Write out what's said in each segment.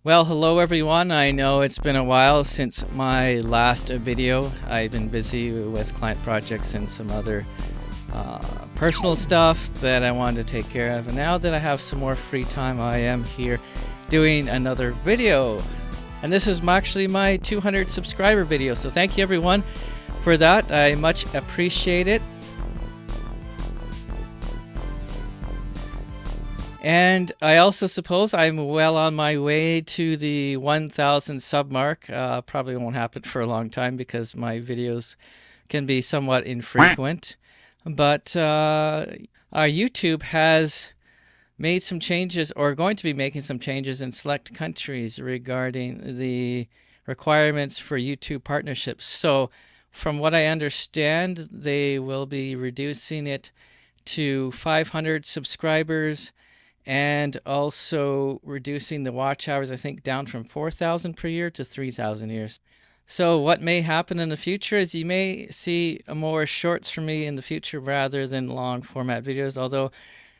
Well, hello everyone. I know it's been a while since my last video. I've been busy with client projects and some other personal stuff that I wanted to take care of. And now that I have some more free time, I am here doing another video. And this is actually my 200 subscriber video. So thank you everyone for that. I much appreciate it. And I also suppose I'm well on my way to the 1,000 sub mark. Probably won't happen for a long time because my videos can be somewhat infrequent. But our YouTube has made some changes, or going to be making some changes in select countries regarding the requirements for YouTube partnerships. So from what I understand, they will be reducing it to 500 subscribers, and also reducing the watch hours, I think, down from 4,000 per year to 3,000 years. So what may happen in the future is you may see more shorts from me in the future rather than long format videos, although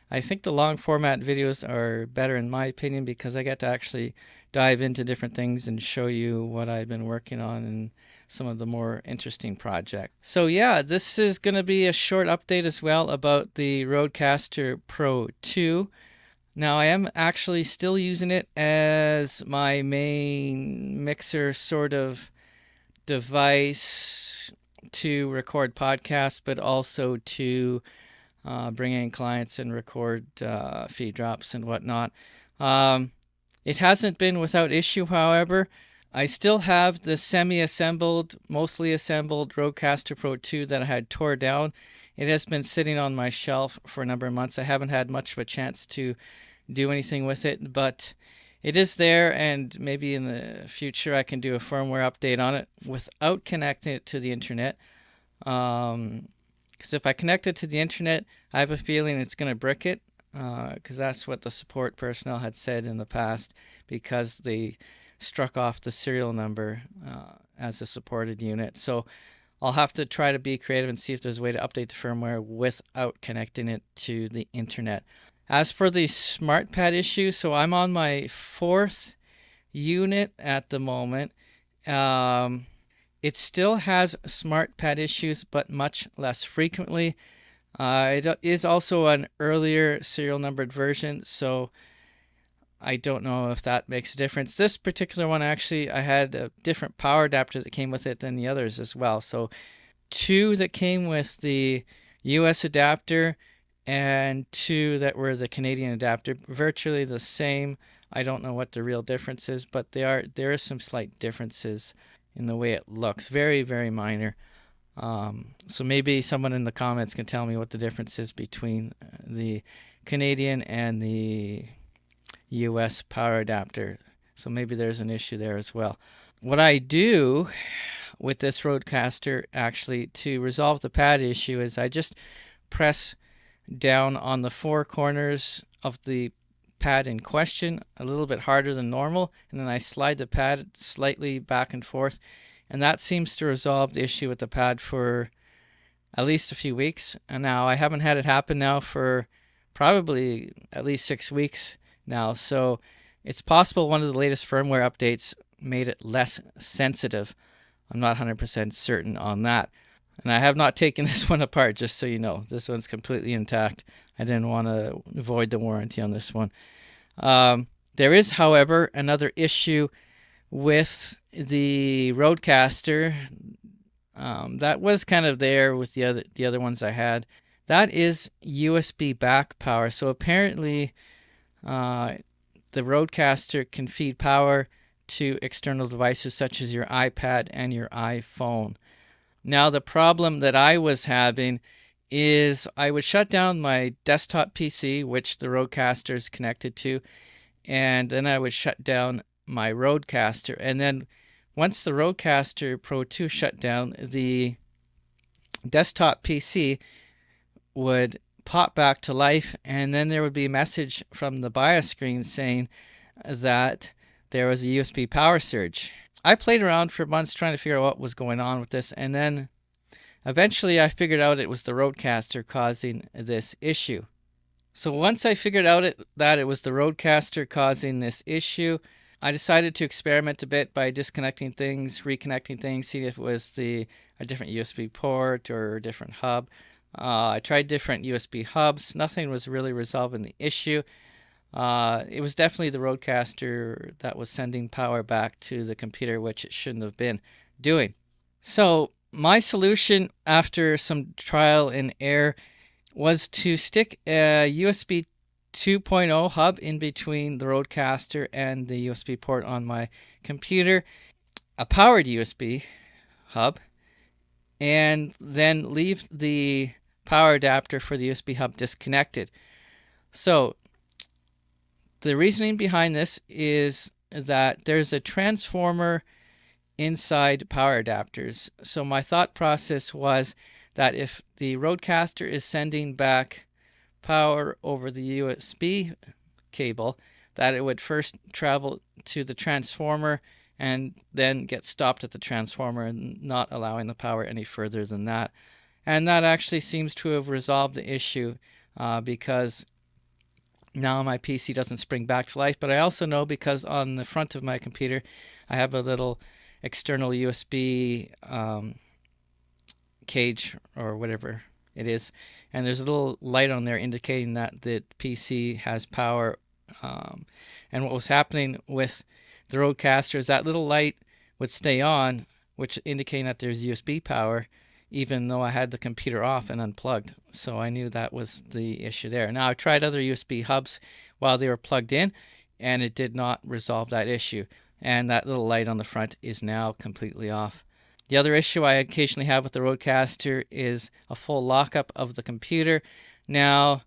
I think the long format videos are better in my opinion because I get to actually dive into different things and show you what I've been working on and some of the more interesting projects. So yeah, this is going to be a short update as well about the Rodecaster Pro 2. Now I am actually still using it as my main mixer sort of device to record podcasts, but also to bring in clients and record feed drops and whatnot. It hasn't been without issue, however. I still have the semi-assembled, mostly assembled Rodecaster Pro 2 that I had tore down. It has been sitting on my shelf for a number of months. I haven't had much of a chance to do anything with it, but it is there, and maybe in the future I can do a firmware update on it without connecting it to the internet. Because if I connect it to the internet, I have a feeling it's going to brick it, because that's what the support personnel had said in the past, because they struck off the serial number as a supported unit. So I'll have to try to be creative and see if there's a way to update the firmware without connecting it to the internet. As for the SmartPad issue, so I'm on my 4th unit at the moment. It still has SmartPad issues, but much less frequently. It is also an earlier serial numbered version, so I don't know if that makes a difference. This particular one, actually, I had a different power adapter that came with it than the others as well. So 2 that came with the US adapter, and 2 that were the Canadian adapter, virtually the same. I don't know what the real difference is, but there are some slight differences in the way it looks. Very, very minor. So maybe someone in the comments can tell me what the difference is between the Canadian and the US power adapter. So maybe there's an issue there as well. What I do with this Rodecaster actually to resolve the pad issue is I just press down on the 4 corners of the pad in question a little bit harder than normal, and then I slide the pad slightly back and forth, and that seems to resolve the issue with the pad for at least a few weeks. And now I haven't had it happen now for probably at least 6 weeks now, so it's possible one of the latest firmware updates made it less sensitive. I'm not 100% certain on that. And I have not taken this one apart, just so you know. This one's completely intact. I didn't want to void the warranty on this one. There is, however, another issue with the Rodecaster that was kind of there with the other ones I had. That is USB back power. So apparently the Rodecaster can feed power to external devices such as your iPad and your iPhone. Now, the problem that I was having is I would shut down my desktop PC, which the Rodecaster is connected to, and then I would shut down my Rodecaster. And then once the Rodecaster Pro 2 shut down, the desktop PC would pop back to life, and then there would be a message from the BIOS screen saying that there was a USB power surge. I played around for months trying to figure out what was going on with this, and then eventually I figured out it was the Rodecaster causing this issue. So once I figured out that it was the Rodecaster causing this issue, I decided to experiment a bit by disconnecting things, reconnecting things, seeing if it was a different USB port or a different hub. I tried different USB hubs. Nothing was really resolving the issue. It was definitely the Rodecaster that was sending power back to the computer, which it shouldn't have been doing. So my solution after some trial and error was to stick a USB 2.0 hub in between the Rodecaster and the USB port on my computer, a powered USB hub, and then leave the power adapter for the USB hub disconnected. So the reasoning behind this is that there's a transformer inside power adapters. So my thought process was that if the Rodecaster is sending back power over the USB cable, that it would first travel to the transformer and then get stopped at the transformer and not allowing the power any further than that. And that actually seems to have resolved the issue because now my PC doesn't spring back to life. But I also know because on the front of my computer I have a little external USB cage or whatever it is, and there's a little light on there indicating that the PC has power. And what was happening with the Rodecaster is that little light would stay on, which indicating that there's USB power, even though I had the computer off and unplugged. So I knew that was the issue there. Now, I tried other USB hubs while they were plugged in, and it did not resolve that issue. And that little light on the front is now completely off. The other issue I occasionally have with the Rodecaster is a full lockup of the computer. Now,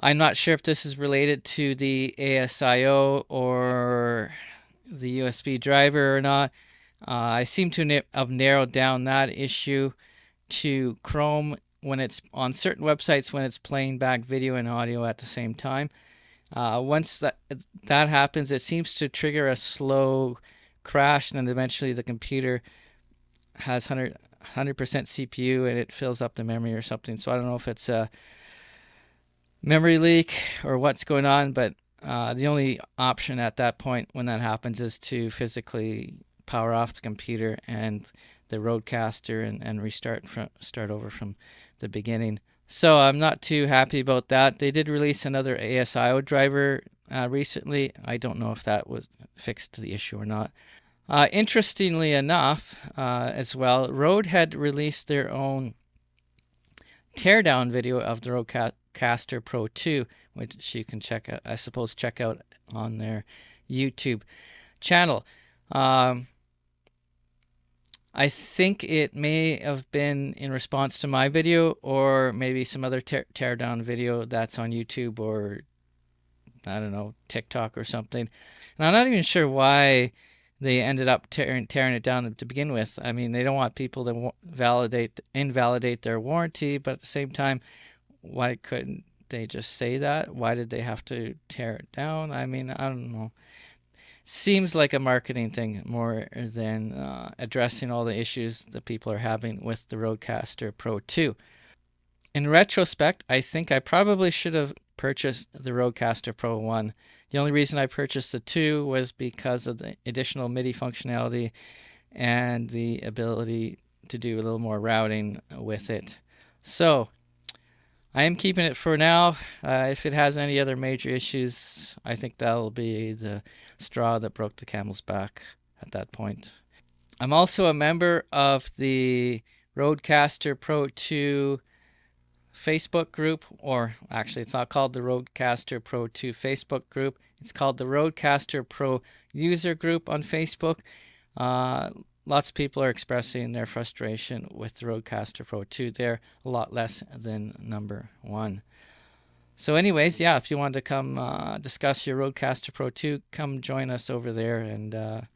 I'm not sure if this is related to the ASIO or the USB driver or not. I seem to have narrowed down that issue to Chrome when it's on certain websites when it's playing back video and audio at the same time. Once that happens, it seems to trigger a slow crash, and then eventually the computer has 100% CPU and it fills up the memory or something. So I don't know if it's a memory leak or what's going on, but the only option at that point when that happens is to physically power off the computer and the Rodecaster and start over from the beginning. So I'm not too happy about that. They did release another ASIO driver recently. I don't know if that was fixed the issue or not. Interestingly enough, as well, Rode had released their own teardown video of the Rodecaster Pro 2, which you can check out on their YouTube channel. I think it may have been in response to my video, or maybe some other teardown video that's on YouTube, or I don't know, TikTok or something. And I'm not even sure why they ended up tearing it down to begin with. I mean, they don't want people to invalidate their warranty, but at the same time, why couldn't they just say that? Why did they have to tear it down? I mean, I don't know. Seems like a marketing thing more than addressing all the issues that people are having with the Rodecaster Pro 2. In retrospect, I think I probably should have purchased the Rodecaster Pro 1. The only reason I purchased the 2 was because of the additional MIDI functionality and the ability to do a little more routing with it. So I am keeping it for now. If it has any other major issues, I think that'll be the straw that broke the camel's back at that point. I'm also a member of the Rodecaster Pro 2 Facebook group, or actually it's not called the Rodecaster Pro 2 Facebook group. It's called the Rodecaster Pro user group on Facebook. Lots of people are expressing their frustration with the Rodecaster Pro 2 there, a lot less than number 1. So anyways, yeah, if you want to come discuss your Rodecaster Pro 2, come join us over there, and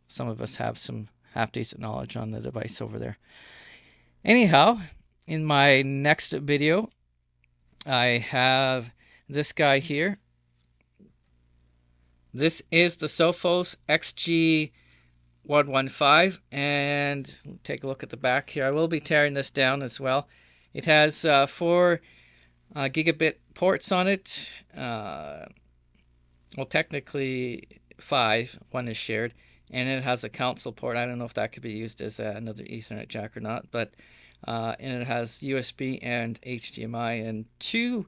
some of us have some half-decent knowledge on the device over there. Anyhow, in my next video, I have this guy here. This is the Sophos XG115, and take a look at the back here. I will be tearing this down as well. It has 4 gigabit ports on it. Well, technically 5, one is shared, and it has a console port. I don't know if that could be used as another Ethernet jack or not, but and it has USB and HDMI and 2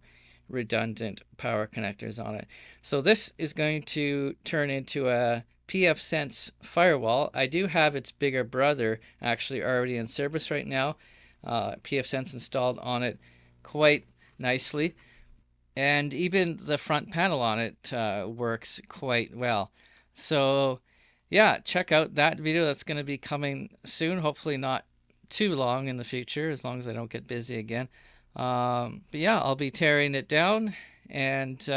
redundant power connectors on it. So this is going to turn into a pfSense firewall. I do have its bigger brother actually already in service right now. pfSense installed on it quite nicely, and even the front panel on it works quite well. So yeah, check out that video. That's going to be coming soon, hopefully not too long in the future, as long as I don't get busy again. But yeah, I'll be tearing it down, and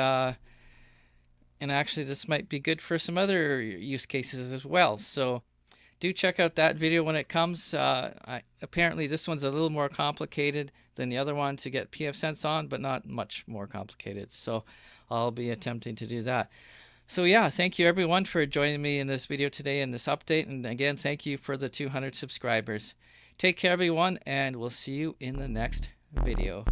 actually this might be good for some other use cases as well. So do check out that video when it comes. Apparently this one's a little more complicated than the other one to get pfSense on, but not much more complicated. So I'll be attempting to do that. So yeah, thank you everyone for joining me in this video today in this update. And again, thank you for the 200 subscribers. Take care everyone, and we'll see you in the next video.